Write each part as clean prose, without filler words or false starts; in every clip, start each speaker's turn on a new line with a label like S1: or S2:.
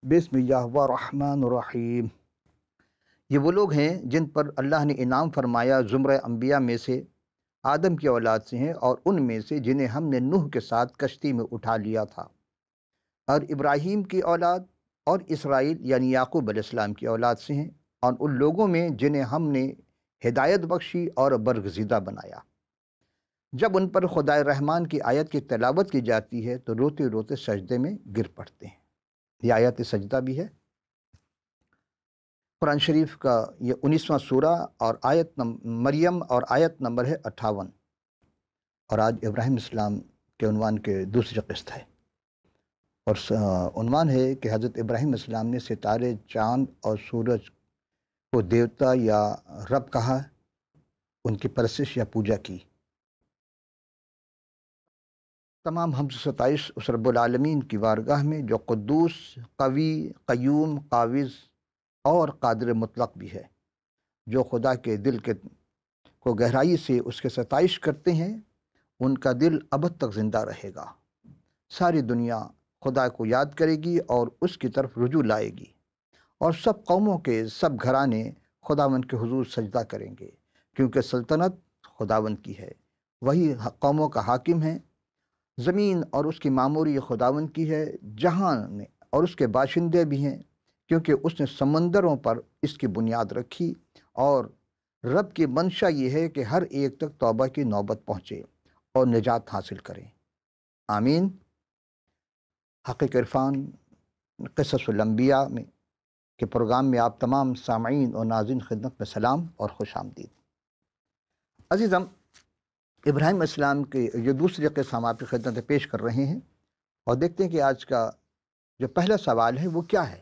S1: بسم اللہ الرحمن الرحیم۔ یہ وہ لوگ ہیں جن پر اللہ نے انعام فرمایا زمرہ انبیاء میں سے، آدم کی اولاد سے ہیں، اور ان میں سے جنہیں ہم نے نوح کے ساتھ کشتی میں اٹھا لیا تھا، اور ابراہیم کی اولاد اور اسرائیل یعنی یعقوب علیہ السلام کی اولاد سے ہیں، اور ان لوگوں میں جنہیں ہم نے ہدایت بخشی اور برگزیدہ بنایا۔ جب ان پر خدائے رحمان کی آیت کی تلاوت کی جاتی ہے تو روتے روتے سجدے میں گر پڑتے ہیں۔ یہ آیت سجدہ بھی ہے۔ قرآن شریف کا یہ 19واں سورہ اور مریم اور آیت نمبر ہے 58، اور آج ابراہیم اسلام کے عنوان کے دوسری قسط ہے، اور عنوان ہے کہ حضرت ابراہیم اسلام نے ستارے، چاند اور سورج کو دیوتا یا رب کہا، ان کی پرستش یا پوجا کی۔ تمام حمد و ستائش اس رب العالمین کی بارگاہ میں جو قدوس، قوی، قیوم، قابض اور قادر مطلق بھی ہے۔ جو خدا کے دل کو گہرائی سے اس کے ستائش کرتے ہیں، ان کا دل ابد تک زندہ رہے گا۔ ساری دنیا خدا کو یاد کرے گی اور اس کی طرف رجوع لائے گی، اور سب قوموں کے سب گھرانے خداوند کے حضور سجدہ کریں گے، کیونکہ سلطنت خداوند کی ہے، وہی قوموں کا حاکم ہے۔ زمین اور اس کی معموری خداوند کی ہے، جہان اور اس کے باشندے بھی ہیں، کیونکہ اس نے سمندروں پر اس کی بنیاد رکھی، اور رب کی منشا یہ ہے کہ ہر ایک تک توبہ کی نوبت پہنچے اور نجات حاصل کریں۔ آمین۔ حقیق عرفان قصص الانبیاء میں کے پروگرام میں آپ تمام سامعین اور ناظرین خدمت میں سلام اور خوش آمدید۔ عزیزم، ابراہیم اسلام کے یہ دوسری قسم ہم آپ کی خدمت میں پیش کر رہے ہیں، اور دیکھتے ہیں کہ آج کا جو پہلا سوال ہے وہ کیا ہے۔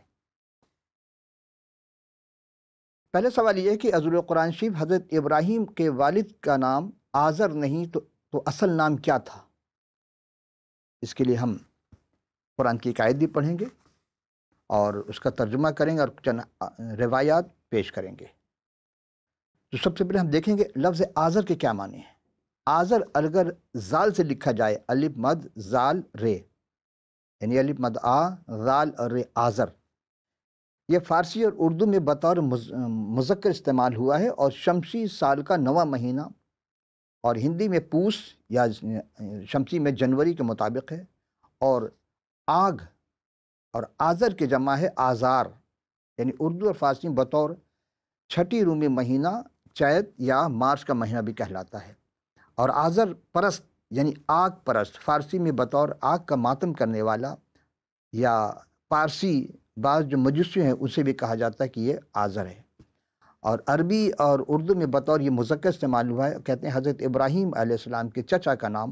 S1: پہلا سوال یہ ہے کہ حضور قرآن شریف حضرت ابراہیم کے والد کا نام آزر نہیں تو اصل نام کیا تھا؟ اس کے لیے ہم قرآن کی ایک آیت بھی پڑھیں گے اور اس کا ترجمہ کریں گے اور چند روایات پیش کریں گے۔ تو سب سے پہلے ہم دیکھیں گے لفظ آزر کے کیا معنی ہیں۔ آزر اگر زال سے لکھا جائے، الف مد زال رے، یعنی الف مد آ زال رے، آزر، یہ فارسی اور اردو میں بطور مذکر استعمال ہوا ہے اور شمسی سال کا 9واں مہینہ، اور ہندی میں پوس یا شمسی میں جنوری کے مطابق ہے، اور آگ اور آزر کے جمع ہے آزار، یعنی اردو اور فارسی میں بطور چھٹی رومی مہینہ چیت یا مارچ کا مہینہ بھی کہلاتا ہے، اور آزر پرست یعنی آگ پرست، فارسی میں بطور آگ کا ماتم کرنے والا، یا پارسی بعض جو مجوسی ہیں اسے بھی کہا جاتا ہے کہ یہ آزر ہے، اور عربی اور اردو میں بطور یہ مذکر استعمال ہوا ہے۔ کہتے ہیں حضرت ابراہیم علیہ السلام کے چچا کا نام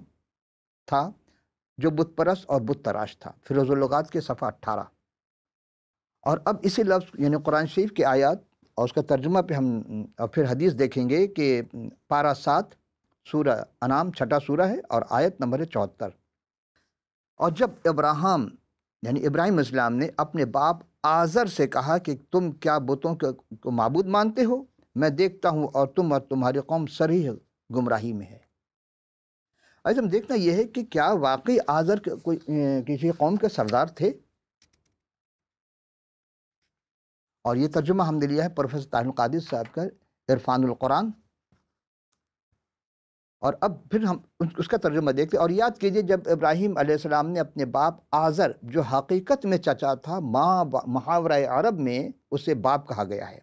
S1: تھا جو بت پرست اور بت تراش تھا، فیروز اللغات کے صفحہ 18۔ اور اب اسی لفظ یعنی قرآن شریف کی آیات اور اس کا ترجمہ پہ ہم پھر حدیث دیکھیں گے کہ پارہ 7 سورہ انعام 6واں سورہ ہے اور آیت نمبر ہے 74۔ اور جب ابراہیم یعنی ابراہیم اسلام نے اپنے باپ آزر سے کہا کہ تم کیا بتوں کو معبود مانتے ہو؟ میں دیکھتا ہوں اور تم اور تمہاری قوم صریح گمراہی میں ہے۔ ایسا ہم دیکھنا یہ ہے کہ کیا واقعی آزر کوئی کسی قوم کے سردار تھے؟ اور یہ ترجمہ ہم نے لیا ہے پروفیسر طاہر القادری صاحب کا عرفان القرآن، اور اب پھر ہم اس کا ترجمہ دیکھتے ہیں۔ اور یاد کیجئے جب ابراہیم علیہ السلام نے اپنے باپ آزر جو حقیقت میں چچا تھا، محاورہ عرب میں اسے باپ کہا گیا ہے،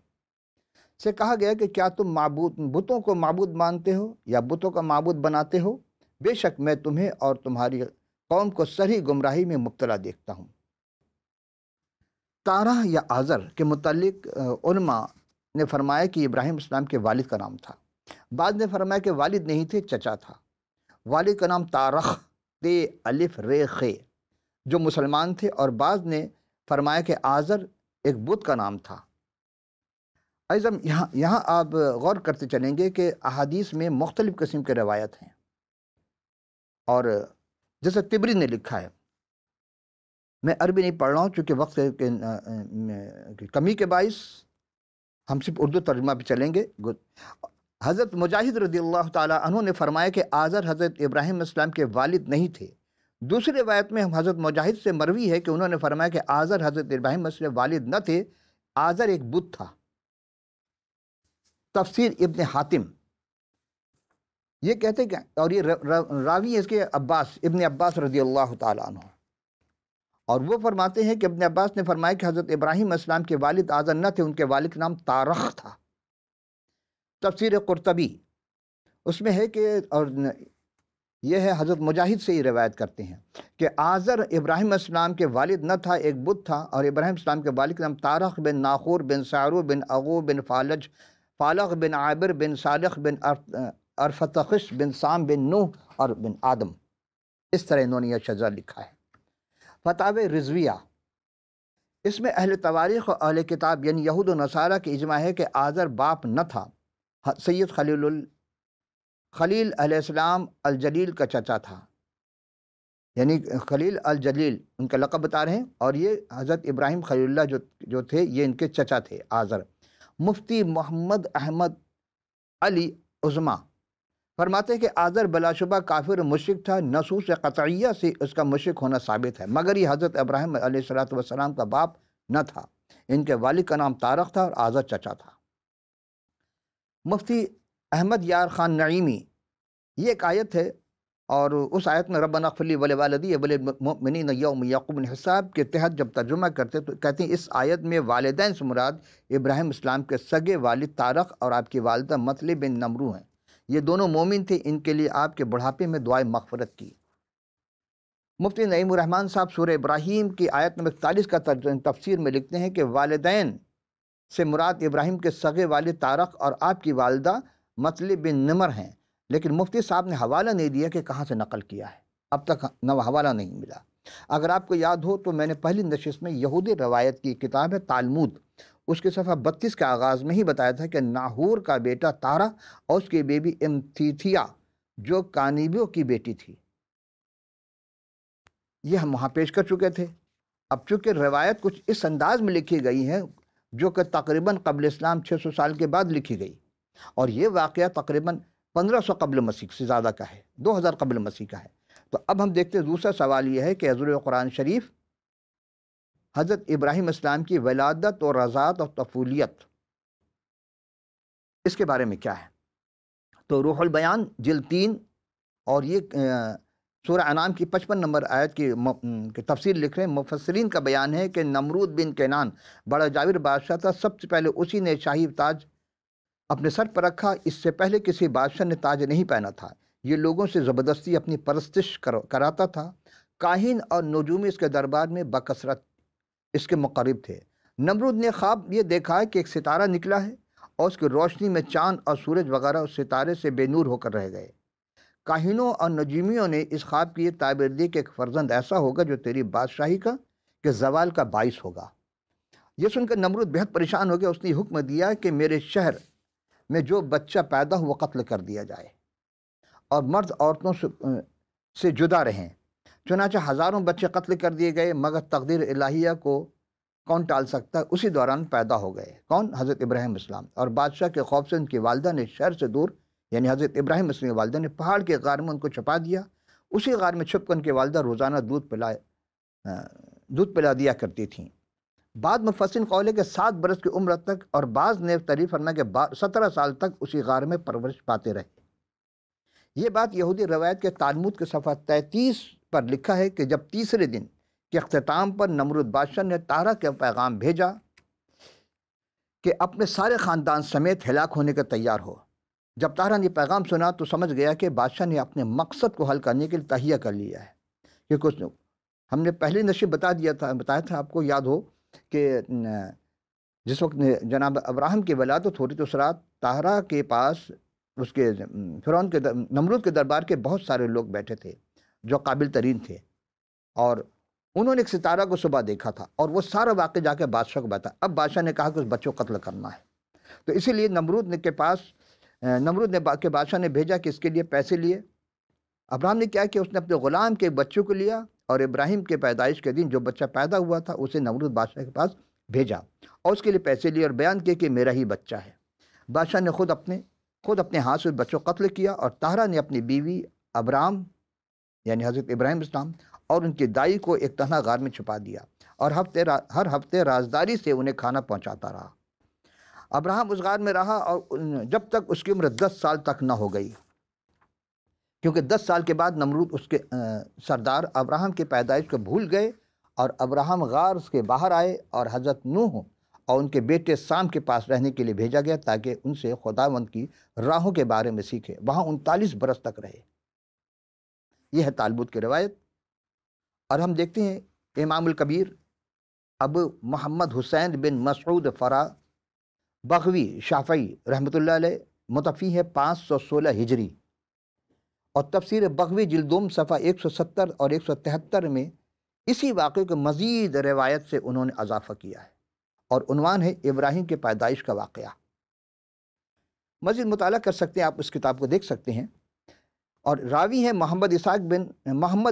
S1: سے کہا گیا کہ کیا تم بتوں کو معبود مانتے ہو یا بتوں کا معبود بناتے ہو؟ بے شک میں تمہیں اور تمہاری قوم کو صریح گمراہی میں مبتلا دیکھتا ہوں۔ تارہ یا آزر کے متعلق علماء نے فرمایا کہ ابراہیم اسلام کے والد کا نام تھا، بعض نے فرمایا کہ والد نہیں تھے، چچا تھا۔ والد کا نام تارخ تے الف رے خے جو مسلمان تھے، اور بعض نے فرمایا کہ آزر ایک بت کا نام تھا۔ عزم یہاں آپ غور کرتے چلیں گے کہ احادیث میں مختلف قسم کے روایت ہیں، اور جیسے طبری نے لکھا ہے، میں عربی نہیں پڑھ رہا ہوں چونکہ وقت کی کمی کے باعث ہم صرف اردو ترجمہ پہ چلیں گے۔ حضرت مجاہد رضی اللہ تعالیٰ عنہ نے فرمایا کہ آزر حضرت ابراہیم السلام کے والد نہیں تھے، دوسری روایت میں حضرت مجاہد سے مروی ہے کہ انہوں نے فرمایا کہ آزر حضرت ابراہیم علیہ السلام والد نہ تھے، آزر ایک بت تھا۔ تفسیر ابن حاتم یہ کہتے کہ، اور یہ راوی ہے اس کے عباس، ابن عباس رضی اللہ تعالیٰ عنہ، اور وہ فرماتے ہیں کہ ابن عباس نے فرمایا کہ حضرت ابراہیم علیہ السلام کے والد آزر نہ تھے، ان کے والد کا نام تارخ تھا۔ تفسیر قرطبی اس میں ہے کہ، اور یہ ہے حضرت مجاہد سے ہی روایت کرتے ہیں کہ آزر ابراہیم علیہ السلام کے والد نہ تھا، ایک بت تھا، اور ابراہیم علیہ السلام کے والد کا نام تارخ بن ناخور بن سعرو بن اغو بن فالغ بن عابر بن صالح بن ارفتخش بن سام بن نوح اور بن آدم، اس طرح انہوں نے یہ شجرہ لکھا ہے۔ فتاوی رضویہ، اس میں اہل تواریخ اور اہل کتاب یعنی یہود و نصارہ کی اجماع ہے کہ آزر باپ نہ تھا، سید خلیل علیہ السلام الجلیل کا چچا تھا، یعنی خلیل الجلیل ان کا لقب بتا رہے ہیں، اور یہ حضرت ابراہیم خلیل اللہ جو تھے یہ ان کے چچا تھے آزر۔ مفتی محمد احمد علی عظما فرماتے ہیں کہ آزر بلا شبہ کافر و مشرک تھا، نصوص قطعیہ سے اس کا مشرک ہونا ثابت ہے، مگر یہ حضرت ابراہیم علیہ السلام کا باپ نہ تھا۔ ان کے والد کا نام تارخ تھا اور آزر چچا تھا۔ مفتی احمد یار خان نعیمی، یہ ایک آیت ہے، اور اس آیت میں ربنا اغفر لی ولوالدی وللمؤمنین یوم یقوم الحساب کے تحت جب ترجمہ کرتے تو کہتے ہیں اس آیت میں والدین سے مراد ابراہیم اسلام کے سگے والد تارخ اور آپ کی والدہ مطلب بن نمرو ہیں، یہ دونوں مومن تھے، ان کے لیے آپ کے بڑھاپے میں دعائے مغفرت کی۔ مفتی نعیم الرحمن صاحب سورہ ابراہیم کی آیت نمبر 41 کا تفسیر میں لکھتے ہیں کہ والدین سے مراد ابراہیم کے سگے والد تارخ اور آپ کی والدہ مطلب بن نمر ہیں، لیکن مفتی صاحب نے حوالہ نہیں دیا کہ کہاں سے نقل کیا ہے، اب تک حوالہ نہیں ملا۔ اگر آپ کو یاد ہو تو میں نے پہلی نشست میں یہودی روایت کی کتاب ہے تالمود، اس کے صفحہ 32 کے آغاز میں ہی بتایا تھا کہ ناہور کا بیٹا تارا اور اس کی بیوی امتیتھیا جو کانیبیوں کی بیٹی تھی، یہ ہم وہاں پیش کر چکے تھے۔ اب چونکہ روایت کچھ اس انداز میں لکھی گئی ہے جو کہ تقریباً قبل اسلام 600 سال کے بعد لکھی گئی، اور یہ واقعہ تقریباً 1500 قبل مسیح سے زیادہ کا ہے، 2000 قبل مسیح کا ہے۔ تو اب ہم دیکھتے ہیں دوسرا سوال یہ ہے کہ حضور قرآن شریف حضرت ابراہیم اسلام کی ولادت اور رضاعت اور طفولیت، اس کے بارے میں کیا ہے؟ تو روح البیان جلد 3 اور یہ سورہ انعام کی 55 نمبر آیت کی تفسیر لکھ رہے ہیں، مفسرین کا بیان ہے کہ نمرود بن کینان بڑا جاویر بادشاہ تھا، سب سے پہلے اسی نے شاہی تاج اپنے سر پر رکھا، اس سے پہلے کسی بادشاہ نے تاج نہیں پہنا تھا، یہ لوگوں سے زبردستی اپنی پرستش کراتا تھا، کاہن اور نجومی اس کے دربار میں بکثرت اس کے مقرب تھے۔ نمرود نے خواب یہ دیکھا کہ ایک ستارہ نکلا ہے اور اس کی روشنی میں چاند اور سورج وغیرہ اس ستارے سے بے نور ہو کر رہ گئے۔ کاہنوں اور نجومیوں نے اس خواب کی یہ تعبیر دی کہ ایک فرزند ایسا ہوگا جو تیری بادشاہی کا کہ زوال کا باعث ہوگا۔ یہ سن کر نمرود بہت پریشان ہو گیا، اس نے حکم دیا کہ میرے شہر میں جو بچہ پیدا ہو وہ قتل کر دیا جائے اور مرد عورتوں سے جدا رہیں۔ چنانچہ ہزاروں بچے قتل کر دیے گئے، مگر تقدیر الہیہ کو کون ٹال سکتا ہے؟ اسی دوران پیدا ہو گئے کون؟ حضرت ابراہیم اسلام، اور بادشاہ کے خوف سے ان کی والدہ نے شہر سے دور، یعنی حضرت ابراہیم اسلام کی والدہ نے پہاڑ کے غار میں ان کو چھپا دیا، اسی غار میں چھپ کر ان کی والدہ روزانہ دودھ پلا دیا کرتی تھیں۔ بعد مفسرین قول ہے کہ 7 برس کی عمر تک، اور بعض نے تعریف فرمایا کہ 17 سال تک اسی غار میں پرورش پاتے رہے۔ یہ بات یہودی روایت کے تالمود کے صفحہ 33 پر لکھا ہے کہ جب تیسرے دن کے اختتام پر نمرود بادشاہ نے تارا کا پیغام بھیجا کہ اپنے سارے خاندان سمیت ہلاک ہونے کا تیار ہو۔ جب تارا نے پیغام سنا تو سمجھ گیا کہ بادشاہ نے اپنے مقصد کو حل کرنے کے لیے تہیہ کر لیا ہے، کیونکہ ہم نے پہلی نشست بتایا تھا، آپ کو یاد ہو کہ جس وقت جناب ابراہیم کی ولادت ہو رہی تو اس رات تارا کے پاس اس کے فرعون کے نمرود کے دربار کے بہت سارے لوگ بیٹھے تھے جو قابل ترین تھے، اور انہوں نے ایک ستارہ کو صبح دیکھا تھا، اور وہ سارا واقعہ جا کے بادشاہ کو بتایا۔ اب بادشاہ نے کہا کہ اس بچوں کو قتل کرنا ہے، تو اسی لیے نمرود نے بادشاہ نے بھیجا کہ اس کے لیے پیسے لیے۔ ابراہیم نے کیا کہ اس نے اپنے غلام کے بچوں کو لیا اور ابراہیم کے پیدائش کے دن جو بچہ پیدا ہوا تھا اسے نمرود بادشاہ کے پاس بھیجا اور اس کے لیے پیسے لیے اور بیان کیا کہ میرا ہی بچہ ہے۔ بادشاہ نے خود اپنے ہاتھ سے بچوں کو قتل کیا، اور طاہرہ نے اپنی بیوی ابرام یعنی حضرت ابراہیم اسلام اور ان کی دائی کو ایک تنہا غار میں چھپا دیا اور ہر ہفتے رازداری سے انہیں کھانا پہنچاتا رہا۔ ابراہم اس غار میں رہا اور جب تک اس کی عمر 10 سال تک نہ ہو گئی، کیونکہ 10 سال کے بعد نمرود اس کے سردار ابراہم کی پیدائش کو بھول گئے، اور ابراہم غار کے باہر آئے اور حضرت نوح اور ان کے بیٹے سام کے پاس رہنے کے لیے بھیجا گیا تاکہ ان سے خداوند کی راہوں کے بارے میں سیکھے۔ وہاں 39 برس تک رہے۔ یہ ہے تالمود کی روایت۔ اور ہم دیکھتے ہیں امام الکبیر ابو محمد حسین بن مسعود فرا بغوی شافعی رحمۃ اللہ علیہ متوفی ہے 516 ہجری، اور تفسیر بغوی جلدوم صفحہ 170 اور 173 میں اسی واقعے کو مزید روایت سے انہوں نے اضافہ کیا ہے، اور عنوان ہے ابراہیم کے پیدائش کا واقعہ۔ مزید مطالعہ کر سکتے ہیں، آپ اس کتاب کو دیکھ سکتے ہیں۔ اور راوی ہیں محمد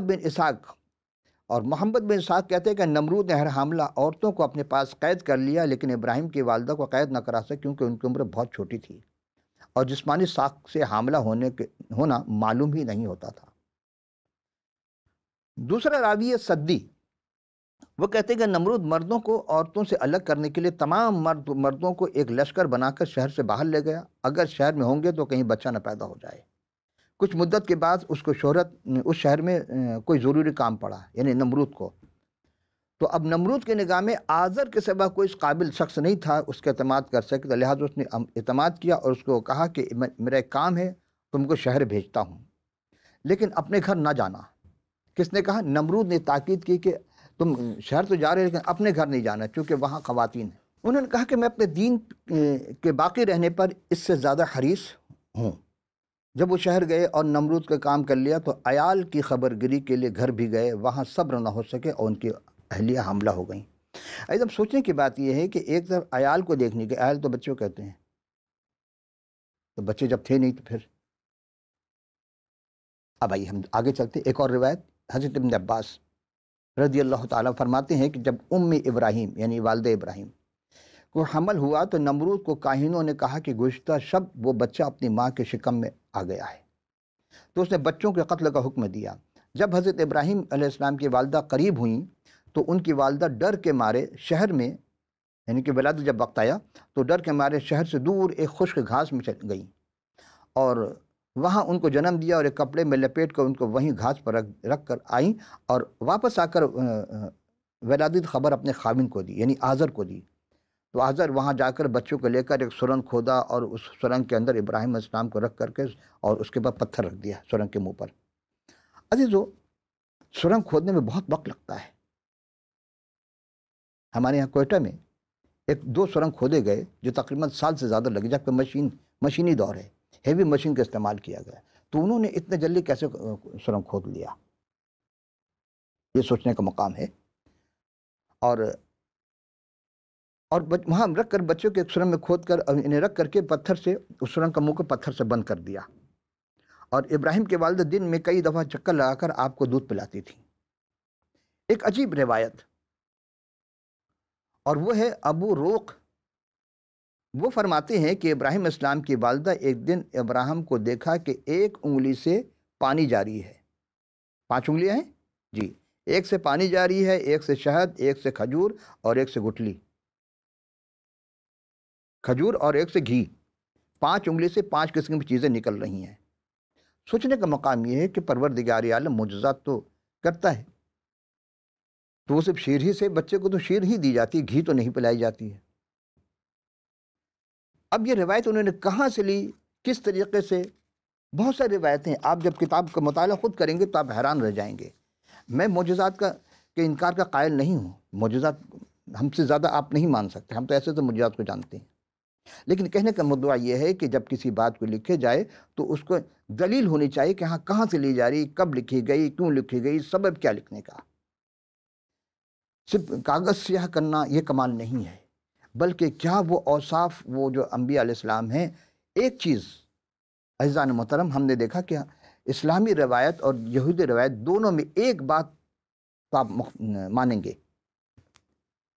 S1: بن اسحاق، اور محمد بن اسحاق کہتے ہیں کہ نمرود نے ہر حاملہ عورتوں کو اپنے پاس قید کر لیا، لیکن ابراہیم کی والدہ کو قید نہ کرا سکے کیونکہ ان کی عمر بہت چھوٹی تھی اور جسمانی ساخت سے حاملہ ہونا معلوم ہی نہیں ہوتا تھا۔ دوسرا راوی ہے سدی، وہ کہتے ہیں کہ نمرود مردوں کو عورتوں سے الگ کرنے کے لیے تمام مردوں کو ایک لشکر بنا کر شہر سے باہر لے گیا، اگر شہر میں ہوں گے تو کہیں بچہ نہ پیدا ہو جائے۔ کچھ مدت کے بعد اس شہر میں کوئی ضروری کام پڑا، یعنی نمرود کو، تو اب نمرود کے نگاہ میں آزر کے سوا کوئی اس قابل شخص نہیں تھا اس کے اعتماد کر سکے، لہٰذا اس نے اعتماد کیا اور اس کو کہا کہ میرا ایک کام ہے، تم کو شہر بھیجتا ہوں لیکن اپنے گھر نہ جانا۔ کس نے کہا؟ نمرود نے تاکید کی کہ تم شہر تو جا رہے لیکن اپنے گھر نہیں جانا کیونکہ وہاں خواتین ہیں۔ انہوں نے کہا کہ میں اپنے دین کے باقی رہنے پر اس سے زیادہ حریص ہوں۔ جب وہ شہر گئے اور نمرود کا کام کر لیا تو عیال کی خبر گیری کے لیے گھر بھی گئے، وہاں صبر نہ ہو سکے اور ان کی اہلیہ حاملہ ہو گئیں۔ ایک سوچنے کی بات یہ ہے کہ ایک طرف عیال کو دیکھنے کے، عیال تو بچوں کہتے ہیں، تو بچے جب تھے نہیں تو پھر اب آئیے ہم آگے چلتے۔ ایک اور روایت حضرت ابن عباس رضی اللہ تعالیٰ فرماتے ہیں کہ جب ابراہیم یعنی والد ابراہیم کو حمل ہوا تو نمرود کو کاہنوں نے کہا کہ گزشتہ شب وہ بچہ اپنی ماں کے شکم میں آ گیا ہے، تو اس نے بچوں کے قتل کا حکم دیا۔ جب حضرت ابراہیم علیہ السلام کی والدہ قریب ہوئیں تو ان کی والدہ ڈر کے مارے شہر میں، یعنی کہ ولادت جب وقت آیا تو ڈر کے مارے شہر سے دور ایک خشک گھاس میں چل گئیں اور وہاں ان کو جنم دیا، اور ایک کپڑے میں لپیٹ کر ان کو وہیں گھاس پر رکھ کر آئیں اور واپس آ کر ولادت خبر اپنے خاوند کو دی، یعنی آزر کو دی۔ تو آزر وہاں جا کر بچوں کو لے کر ایک سرنگ کھودا اور اس سرنگ کے اندر ابراہیم علیہ السلام کو رکھ کر کے اور اس کے بعد پتھر رکھ دیا سرنگ کے منہ پر۔ عزیزو، سرنگ کھودنے میں بہت وقت لگتا ہے۔ ہمارے یہاں کوئٹہ میں دو سرنگ کھودے گئے جو تقریباً سال سے زیادہ لگے، جبکہ مشینی دور ہے، ہیوی مشین کا استعمال کیا گیا، تو انہوں نے اتنے جلدی کیسے سرنگ کھود لیا؟ یہ سوچنے کا مقام ہے۔ اور وہاں رکھ کر بچوں کے ایک سرنگ میں کھود کر انہیں رکھ کر کے پتھر سے اس سرنگ کا منہ کو پتھر سے بند کر دیا، اور ابراہیم کے والدہ دن میں کئی دفعہ چکر لگا کر آپ کو دودھ پلاتی تھی۔ ایک عجیب روایت، اور وہ ہے ابو روق، وہ فرماتے ہیں کہ ابراہیم اسلام کی والدہ ایک دن ابراہیم کو دیکھا کہ ایک انگلی سے پانی جاری ہے، 5 انگلیاں ہیں جی، ایک سے پانی جاری ہے، ایک سے شہد، ایک سے کھجور اور ایک سے گٹلی، کھجور اور ایک سے گھی، 5 انگلی سے 5 قسم کی چیزیں نکل رہی ہیں۔ سوچنے کا مقام یہ ہے کہ پروردگار عالم معجزات تو کرتا ہے، تو وہ صرف شیر ہی سے، بچے کو تو شیر ہی دی جاتی ہے، گھی تو نہیں پلائی جاتی ہے۔ اب یہ روایت انہوں نے کہاں سے لی، کس طریقے سے؟ بہت ساری روایتیں، آپ جب کتاب کا مطالعہ خود کریں گے تو آپ حیران رہ جائیں گے۔ میں معجزات کے انکار کا قائل نہیں ہوں، معجزات ہم سے زیادہ آپ نہیں مان سکتے، ہم تو ایسے تو معجزات کو جانتے ہیں، لیکن کہنے کا مدعا یہ ہے کہ جب کسی بات کو لکھے جائے تو اس کو دلیل ہونی چاہیے کہ ہاں کہاں سے لی جا رہی، کب لکھی گئی، کیوں لکھی گئی، سبب کیا لکھنے کا۔ صرف کاغذ سیاہ کرنا یہ کمال نہیں ہے، بلکہ کیا وہ اوصاف وہ جو انبیاء علیہ السلام ہیں۔ ایک چیز عزیزان محترم، ہم نے دیکھا کہ اسلامی روایت اور یہودی روایت دونوں میں ایک بات تو آپ مانیں گے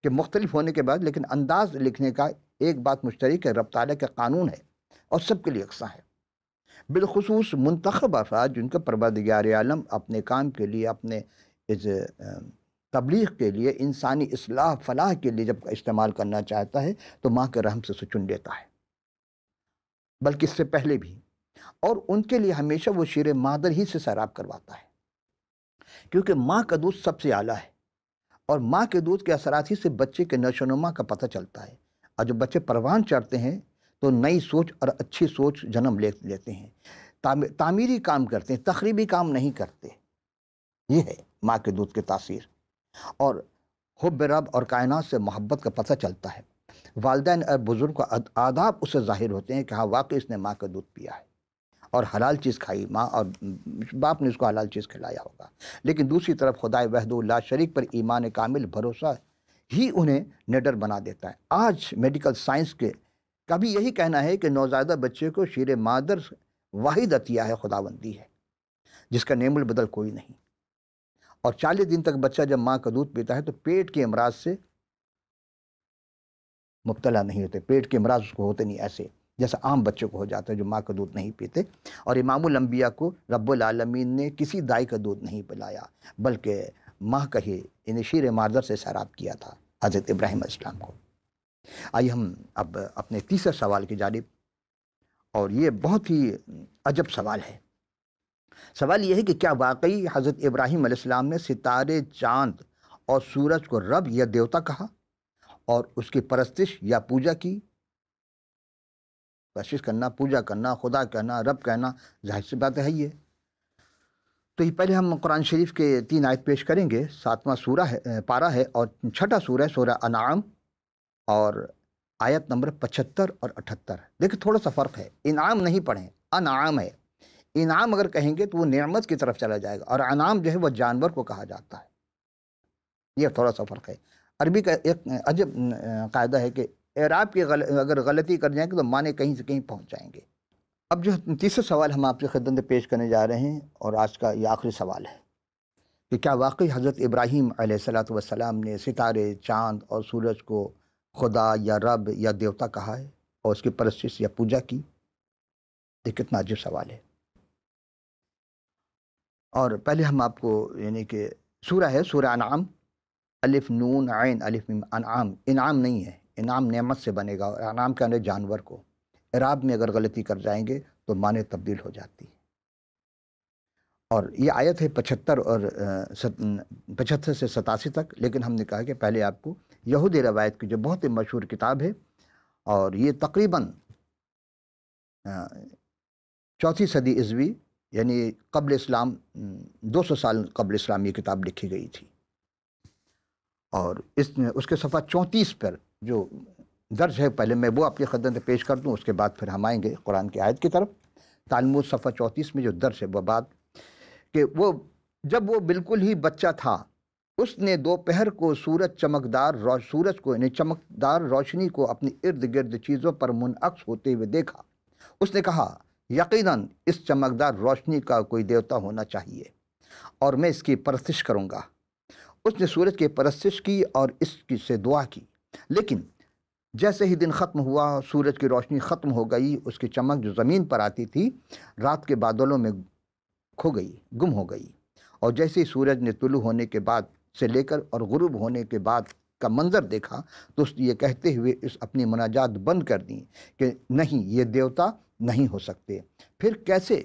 S1: کہ مختلف ہونے کے بعد لیکن انداز لکھنے کا ایک بات مشترک ہے، رب تعالیٰ کا قانون ہے اور سب کے لیے یکساں ہے، بالخصوص منتخب افراد جن کا پروردگار عالم اپنے کام کے لیے، اپنے اس تبلیغ کے لیے، انسانی اصلاح فلاح کے لیے جب استعمال کرنا چاہتا ہے تو ماں کے رحم سے اسے چن لیتا ہے، بلکہ اس سے پہلے بھی، اور ان کے لیے ہمیشہ وہ شیر مادر ہی سے سیراب کرواتا ہے، کیونکہ ماں کا دودھ سب سے اعلیٰ ہے، اور ماں کے دودھ کے اثرات ہی سے بچے کے نشو و نما کا پتہ چلتا ہے، اور جب بچے پروان چڑھتے ہیں تو نئی سوچ اور اچھی سوچ جنم لیتے ہیں، تعمیری کام کرتے ہیں، تخریبی کام نہیں کرتے۔ یہ ہے ماں کے دودھ کی تاثیر، اور حب رب اور کائنات سے محبت کا پتہ چلتا ہے۔ والدین اور بزرگ کا آداب اسے ظاہر ہوتے ہیں کہ ہاں واقعی اس نے ماں کا دودھ پیا ہے اور حلال چیز کھائی، ماں اور باپ نے اس کو حلال چیز کھلایا ہوگا۔ لیکن دوسری طرف خدائے وحدہ لا شریک پر ایمان کامل بھروسہ ہی انہیں نڈر بنا دیتا ہے۔ آج میڈیکل سائنس کے کا بھی یہی کہنا ہے کہ نوزائیدہ بچے کو شیر مادر واحد عطیہ ہے، خداوندی ہے، جس کا نعم البدل کوئی نہیں، اور 40 دن تک بچہ جب ماں کا دودھ پیتا ہے تو پیٹ کے امراض سے مبتلا نہیں ہوتے، پیٹ کے امراض اس کو ہوتے نہیں ایسے جیسا عام بچے کو ہو جاتا ہے جو ماں کا دودھ نہیں پیتے۔ اور امام الانبیاء کو رب العالمین نے کسی دائی کا دودھ نہیں پلایا، بلکہ ماں کا ہی یعنی شیر مادر سے سیراب کیا تھا حضرت ابراہیم علیہ السلام کو۔ آئیے ہم اب اپنے تیسرے سوال کی جانب، اور یہ بہت ہی عجب سوال ہے۔ سوال یہ ہے کہ کیا واقعی حضرت ابراہیم علیہ السلام نے ستارے، چاند اور سورج کو رب یا دیوتا کہا اور اس کی پرستش یا پوجا کی؟ پرستش کرنا، پوجا کرنا، خدا کہنا، رب کہنا، ظاہر سی بات ہے یہ۔ تو یہ پہلے ہم قرآن شریف کے 3 آیت پیش کریں گے۔ 7واں سورہ ہے، پارہ ہے، اور 6واں سورہ ہے، سورہ انعام، اور آیت نمبر 75 اور 78۔ دیکھیں تھوڑا سا فرق ہے، انعام نہیں پڑھیں، انعام ہے۔ انعام اگر کہیں گے تو وہ نعمت کی طرف چلا جائے گا، اور انعام جو ہے وہ جانور کو کہا جاتا ہے۔ یہ تھوڑا سا فرق ہے۔ عربی کا ایک عجب قاعدہ ہے کہ اعراب کی اگر غلطی کر جائیں گے تو معنی کہیں سے کہیں پہنچ جائیں گے۔ اب جو تیسرا سوال ہم آپ کی خدمت میں پیش کرنے جا رہے ہیں، اور آج کا یہ آخری سوال ہے کہ کیا واقعی حضرت ابراہیم علیہ السلام نے ستارے، چاند اور سورج کو خدا یا رب یا دیوتا کہا ہے اور اس کی پرستش یا پوجا کی؟ یہ کتنا عجیب سوال ہے۔ اور پہلے ہم آپ کو یعنی کہ سورہ ہے، سورہ انعام، الف نون عین الف میم، انعام، انعام نہیں ہے، انعام نعمت سے بنے گا، اور انعام کا جانور کو۔ اعراب میں اگر غلطی کر جائیں گے تو معنی تبدیل ہو جاتی ہے۔ اور یہ آیت ہے 75 اور 75 سے 87 تک، لیکن ہم نے کہا کہ پہلے آپ کو یہودی روایت کی جو بہت ہی مشہور کتاب ہے، اور یہ تقریباً 4 صدی عیسوی یعنی قبل اسلام، 200 سال قبل اسلام یہ کتاب لکھی گئی تھی، اور اس کے صفحہ 34 پر جو درج ہے، پہلے میں وہ آپ کی خدمت میں پیش کر دوں، اس کے بعد پھر ہم آئیں گے قرآن کی آیت کی طرف۔ تالمود صفحہ 34 میں جو درج ہے وہ بات کہ جب وہ بالکل ہی بچہ تھا، اس نے دوپہر کو سورج کو یعنی چمکدار روشنی کو اپنی ارد گرد چیزوں پر منعکس ہوتے ہوئے دیکھا۔ اس نے کہا یقیناً اس چمکدار روشنی کا کوئی دیوتا ہونا چاہیے اور میں اس کی پرستش کروں گا۔ اس نے سورج کی پرستش کی اور اس کی سے دعا کی، لیکن جیسے ہی دن ختم ہوا سورج کی روشنی ختم ہو گئی، اس کی چمک جو زمین پر آتی تھی رات کے بادلوں میں کھو گئی، گم ہو گئی، اور جیسے ہی سورج نے طلوع ہونے کے بعد سے لے کر اور غروب ہونے کے بعد کا منظر دیکھا تو اس نے یہ کہتے ہوئے اپنی مناجات بند کر دی کہ نہیں، یہ دیوتا نہیں ہو سکتے، پھر کیسے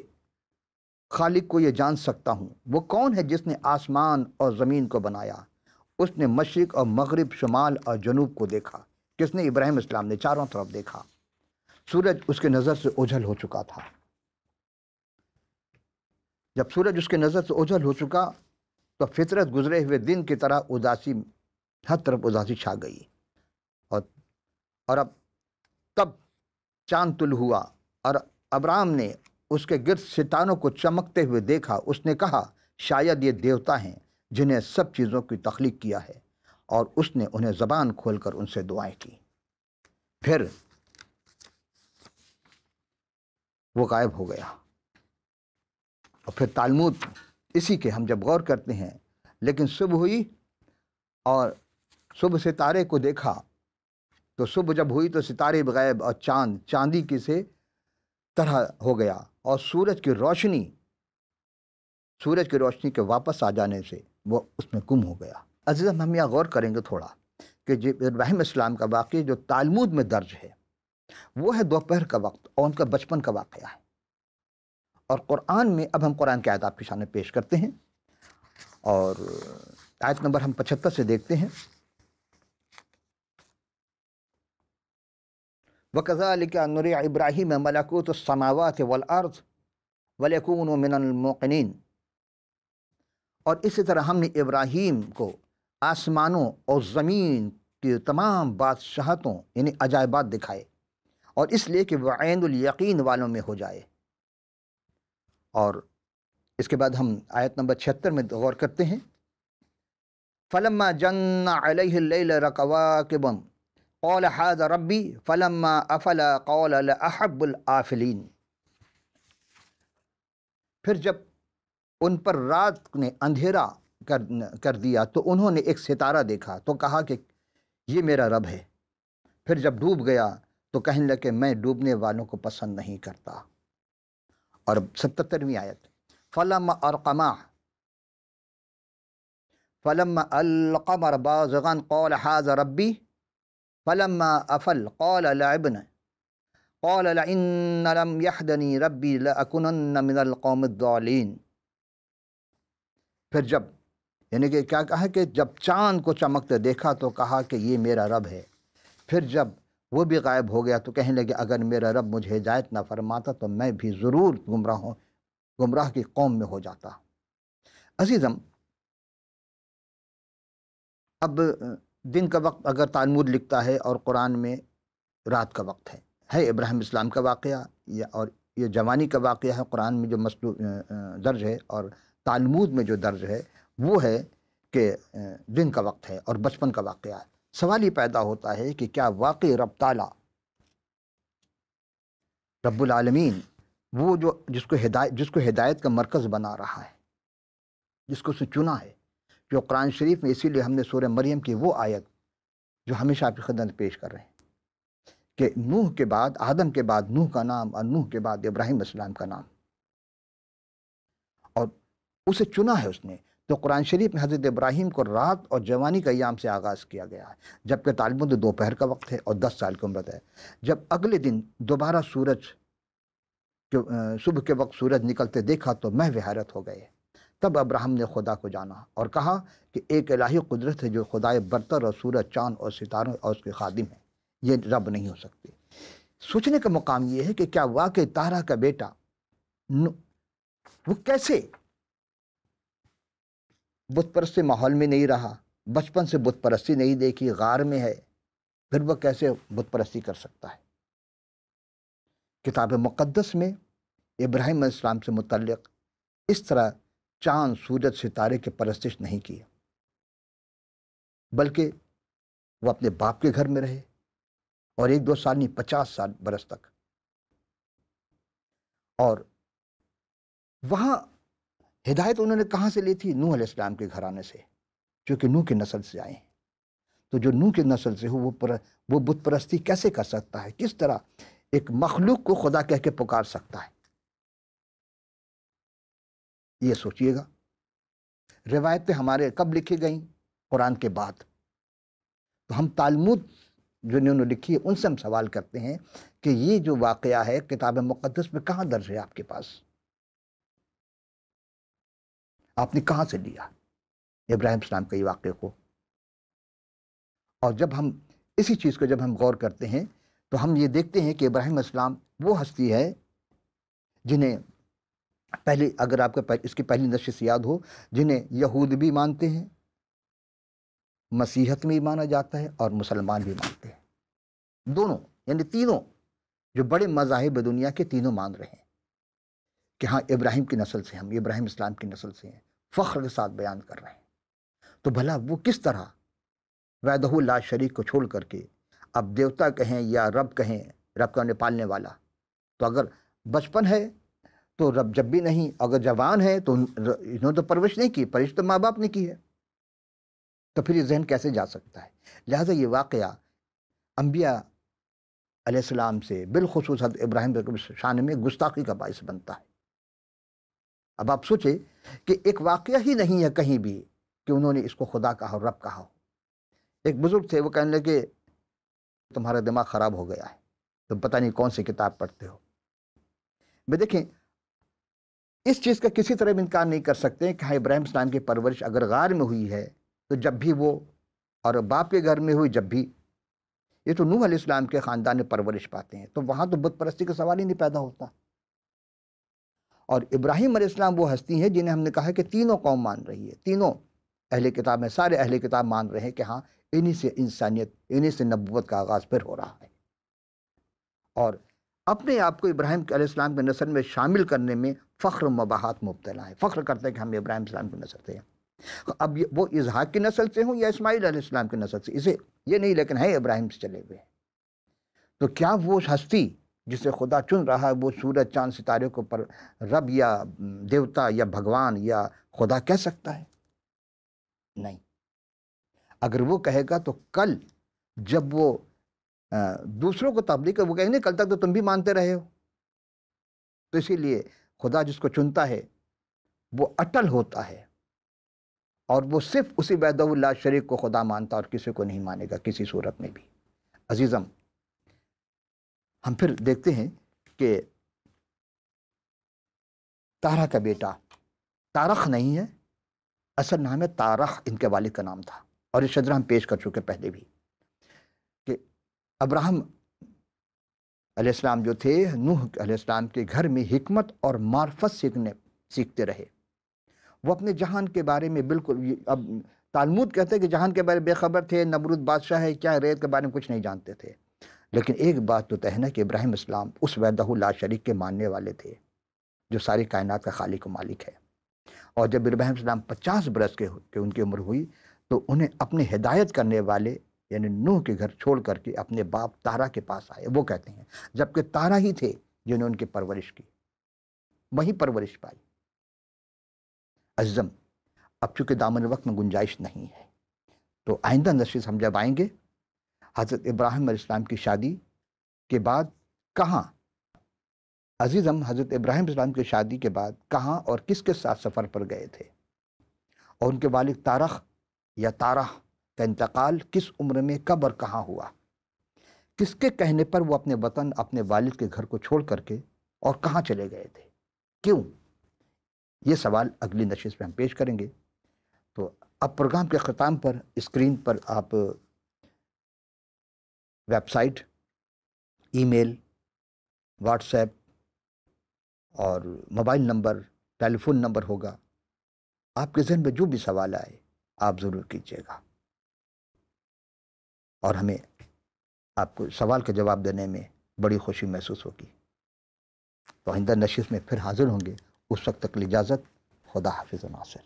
S1: خالق کو یہ جان سکتا ہوں؟ وہ کون ہے جس نے آسمان اور زمین کو بنایا؟ اس نے مشرق اور مغرب، شمال اور جنوب کو دیکھا۔ کس نے؟ ابراہیم علیہ السلام نے چاروں طرف دیکھا۔ سورج اس کے نظر سے اوجھل ہو چکا تھا۔ جب سورج اس کے نظر سے اوجھل ہو چکا تو فطرت گزرے ہوئے دن کی طرح اداسی، ہر طرف اداسی چھا گئی، اور اب تب چاند طلوع ہوا اور ابراہیم نے اس کے گرد ستاروں کو چمکتے ہوئے دیکھا۔ اس نے کہا شاید یہ دیوتا ہیں جنہیں سب چیزوں کی تخلیق کیا ہے، اور اس نے انہیں زبان کھول کر ان سے دعائیں کی، پھر وہ غائب ہو گیا۔ اور پھر تالمود اسی کے ہم جب غور کرتے ہیں، لیکن صبح ہوئی اور صبح ستارے کو دیکھا، تو صبح جب ہوئی تو ستارے غائب اور چاند چاندی کی سے طرح ہو گیا، اور سورج کی روشنی کے واپس آ جانے سے وہ اس میں گم ہو گیا۔ عزیزم، ہم یہاں غور کریں گے تھوڑا کہ ابراہیم علیہ السلام کا واقعہ جو تالمود میں درج ہے وہ ہے دوپہر کا وقت اور ان کا بچپن کا واقعہ ہے۔ اور قرآن میں اب ہم قرآن کی آیت آپ کے سامنے پیش کرتے ہیں، اور آیت نمبر ہم 75 سے دیکھتے ہیں۔ وَكَذَلِكَ نُرِيَ إِبْرَاهِيمَ مَلَكُوتُ السَّمَاوَاتِ وَالْأَرْضِ وَلِيَكُونَ مِنَ الْمُوقِنِينَ، اور اسی طرح ہم نے ابراہیم کو آسمانوں اور زمین کی تمام بادشاہتوں یعنی عجائبات دکھائے، اور اس لیے کہ وہ عین الیقین والوں میں ہو جائے۔ اور اس کے بعد ہم آیت نمبر 76 میں غور کرتے ہیں۔ فَلَمَّا جَنَّ عَلَيْهِ اللَّيْلَ رَكَوَاكِبٌ قَالَ هَذَا رَبِّي فَلَمَّا أَفَلَ قَالَ لَأَحَبُّ الْآفِلِينَ، پھر جب ان پر رات نے اندھیرا کر دیا تو انہوں نے ایک ستارہ دیکھا تو کہا کہ یہ میرا رب ہے، پھر جب ڈوب گیا تو کہنے لگا کہ میں ڈوبنے والوں کو پسند نہیں کرتا۔ اور 77ویں آیت، فَلَمَّا الْقَمَرَ بَازِغًا قَالَ هَذَا رَبِّي فَلَمَّا أَفَلَ قَالَ لَعِبْنَا قَالَ لَئِنَّ لَمْ يَهْدِنِي رَبِّي لَأَكُونَنَّ مِنَ الْقَوْمِ الضَّالِّينَ، پھر جب یعنی کہ کیا کہا کہ جب چاند کو چمکتے دیکھا تو کہا کہ یہ میرا رب ہے، پھر جب وہ بھی غائب ہو گیا تو کہنے لگے اگر میرا رب مجھے ہدایت نہ فرماتا تو میں بھی ضرور گمراہ کی قوم میں ہو جاتا۔ عزیزم، اب دن کا وقت اگر تالمود لکھتا ہے اور قرآن میں رات کا وقت ہے ابراہیم اسلام کا واقعہ، اور یہ جوانی کا واقعہ ہے قرآن میں جو درج ہے، اور تالمود میں جو درج ہے وہ ہے کہ دن کا وقت ہے اور بچپن کا واقعہ ہے۔ سوال یہ پیدا ہوتا ہے کہ کیا واقعی رب تعالیٰ رب العالمین وہ جس کو ہدایت کا مرکز بنا رہا ہے، جس کو اس نے چنا ہے، جو قرآن شریف میں، اسی لیے ہم نے سورہ مریم کی وہ آیت جو ہمیشہ آپ کی خدمت پیش کر رہے ہیں کہ نوح کے بعد، آدم کے بعد نوح کا نام، اور نوح کے بعد ابراہیم السلام کا نام، اور اسے چنا ہے اس نے، تو قرآن شریف میں حضرت ابراہیم کو رات اور جوانی کا ایام سے آغاز کیا گیا ہے، جبکہ طالبوں دوپہر کا وقت ہے اور 10 سال کی عمر ہے۔ جب اگلے دن دوبارہ صبح کے وقت سورج نکلتے دیکھا تو محو حیرت ہو گئے۔ تب ابراہیم نے خدا کو جانا اور کہا کہ ایک الہی قدرت ہے جو خدائے برتر اور سورج، چاند اور ستاروں اور اس کے خادم ہیں، یہ رب نہیں ہو سکتے۔ سوچنے کا مقام یہ ہے کہ کیا واقعی تارا کا بیٹا وہ کیسے بت پرستی ماحول میں نہیں رہا، بچپن سے بت پرستی نہیں دیکھی، غار میں ہے، پھر وہ کیسے بت پرستی کر سکتا ہے؟ کتاب مقدس میں ابراہیم علیہ السلام سے متعلق اس طرح چاند، سورج، ستارے کی پرستش نہیں کی، بلکہ وہ اپنے باپ کے گھر میں رہے، اور 1-2 سال نہیں 50 برس تک، اور وہاں ہدایت انہوں نے کہاں سے لی تھی؟ نوح علیہ السلام کے گھرانے سے، چونکہ نوح کی نسل سے آئے ہیں۔ تو جو نوح کی نسل سے ہو وہ بت پرستی کیسے کر سکتا ہے؟ کس طرح ایک مخلوق کو خدا کہہ کے پکار سکتا ہے؟ یہ سوچئے گا۔ روایتیں ہمارے کب لکھی گئیں؟ قرآن کے بعد۔ تو ہم تالمود جو انہوں نے لکھی ہے ان سے ہم سوال کرتے ہیں کہ یہ جو واقعہ ہے کتاب مقدس میں کہاں درج ہے؟ آپ کے پاس آپ نے کہاں سے لیا ابراہیم السلام کے واقعے کو؟ اور جب ہم اسی چیز کو جب ہم غور کرتے ہیں تو ہم یہ دیکھتے ہیں کہ ابراہیم السلام وہ ہستی ہے جنہیں پہلے، اگر آپ کو اس کی پہلی نشست یاد ہو، جنہیں یہود بھی مانتے ہیں، مسیحیت میں بھی مانا جاتا ہے، اور مسلمان بھی مانتے ہیں، دونوں، یعنی تینوں جو بڑے مذاہب دنیا کے تینوں مان رہے ہیں کہ ہاں ابراہیم کی نسل سے، ہم ابراہیم اسلام کی نسل سے ہیں، فخر کے ساتھ بیان کر رہے ہیں۔ تو بھلا وہ کس طرح وحدہ لا شریک کو چھوڑ کر کے اب دیوتا کہیں یا رب کہیں، رب کا انہیں پالنے والا، تو اگر بچپن ہے تو رب جب بھی نہیں، اگر جوان ہے تو انہوں نے تو پرورش نہیں کی، پرورش تو ماں باپ نے کی ہے، تو پھر یہ ذہن کیسے جا سکتا ہے؟ لہٰذا یہ واقعہ انبیاء علیہ السلام سے، بالخصوص حضرت ابراہیم کی شان میں گستاخی کا باعث بنتا ہے۔ اب آپ سوچیں کہ ایک واقعہ ہی نہیں ہے کہیں بھی کہ انہوں نے اس کو خدا کہا اور رب کہا ہو۔ ایک بزرگ تھے، وہ کہنے لگے تمہارا دماغ خراب ہو گیا ہے، تم پتہ نہیں کون سی کتاب پڑھتے ہو۔ میں دیکھیں اس چیز کا کسی طرح بھی انکار نہیں کر سکتے کہ ابراہیم السلام کی پرورش اگر غار میں ہوئی ہے تو جب بھی وہ، اور باپ کے گھر میں ہوئی جب بھی، یہ تو نوح علیہ السلام کے خاندان میں پرورش پاتے ہیں، تو وہاں تو بت پرستی کا سوال ہی نہیں پیدا ہوتا۔ اور ابراہیم علیہ السلام وہ ہستی ہیں جنہیں ہم نے کہا کہ تینوں قوم مان رہی ہے، تینوں اہل کتاب میں سارے اہل کتاب مان رہے ہیں کہ ہاں انہی سے انسانیت، انہی سے نبوت کا آغاز پھر ہو رہا ہے، اور اپنے آپ کو ابراہیم علیہ السلام کے نسل میں شامل کرنے میں فخر و مباحات مبتلا ہے، فخر کرتے ہیں کہ ہم ابراہیم علیہ السلام کی نسل سے ہیں۔ اب وہ اسحاق کی نسل سے ہوں یا اسماعیل علیہ السلام کی نسل سے، اسے یہ نہیں، لیکن ہے ابراہیم سے چلے ہوئے ہیں۔ تو کیا وہ ہستی جسے خدا چن رہا ہے وہ سورج چاند ستارے کو پر رب یا دیوتا یا بھگوان یا خدا کہہ سکتا ہے؟ نہیں۔ اگر وہ کہے گا تو کل جب وہ دوسروں کو تبلیغ کر، وہ کہیں گے کل تک تو تم بھی مانتے رہے ہو۔ تو اسی لیے خدا جس کو چنتا ہے وہ اٹل ہوتا ہے، اور وہ صرف اسی وحدہ لا شریک کو خدا مانتا اور کسی کو نہیں مانے گا کسی صورت میں بھی۔ عزیزم، ہم پھر دیکھتے ہیں کہ تارہ کا بیٹا تارخ نہیں ہے، اصل نام ہے تارخ، ان کے والد کا نام تھا، اور یہ شجرہ ہم پیش کر چکے پہلے بھی کہ ابراہیم علیہ السلام جو تھے نوح علیہ السلام کے گھر میں حکمت اور معرفت سیکھتے رہے۔ وہ اپنے جہان کے بارے میں بالکل، اب تالمود کہتے ہیں کہ جہان کے بارے میں بے خبر تھے، نمرود بادشاہ ہے کیا، ریت کے بارے میں کچھ نہیں جانتے تھے، لیکن ایک بات تو طے ہے کہ ابراہیم اسلام اس وحدہ لا شریک کے ماننے والے تھے جو ساری کائنات کا خالق و مالک ہے۔ اور جب ابراہیم السلام 50 برس کے ان کی عمر ہوئی تو انہیں اپنے ہدایت کرنے والے یعنی نوح کے گھر چھوڑ کر کے اپنے باپ تارا کے پاس آئے۔ وہ کہتے ہیں جبکہ تارا ہی تھے جنہوں نے ان کی پرورش کی، وہیں پرورش پائی۔ عزم، اب چونکہ دامن وقت میں گنجائش نہیں ہے تو آئندہ نشست ہم جب آئیں گے حضرت ابراہیم علیہ السلام کی شادی کے بعد کہاں، عزیزم حضرت ابراہیم علیہ السلام کی شادی کے بعد کہاں اور کس کے ساتھ سفر پر گئے تھے، اور ان کے والد تارخ یا تارہ کا انتقال کس عمر میں کب اور کہاں ہوا، کس کے کہنے پر وہ اپنے وطن اپنے والد کے گھر کو چھوڑ کر کے اور کہاں چلے گئے تھے، کیوں؟ یہ سوال اگلی نشست میں ہم پیش کریں گے۔ تو اب پروگرام کے اختتام پر اسکرین پر آپ ویب سائٹ، ای میل، واٹس ایپ اور موبائل نمبر، ٹیلی فون نمبر ہوگا، آپ کے ذہن میں جو بھی سوال آئے آپ ضرور کیجیے گا، اور ہمیں آپ کو سوال کا جواب دینے میں بڑی خوشی محسوس ہوگی۔ تو آئندہ نشست میں پھر حاضر ہوں گے، اس وقت تک اجازت، خدا حافظ و ناصر۔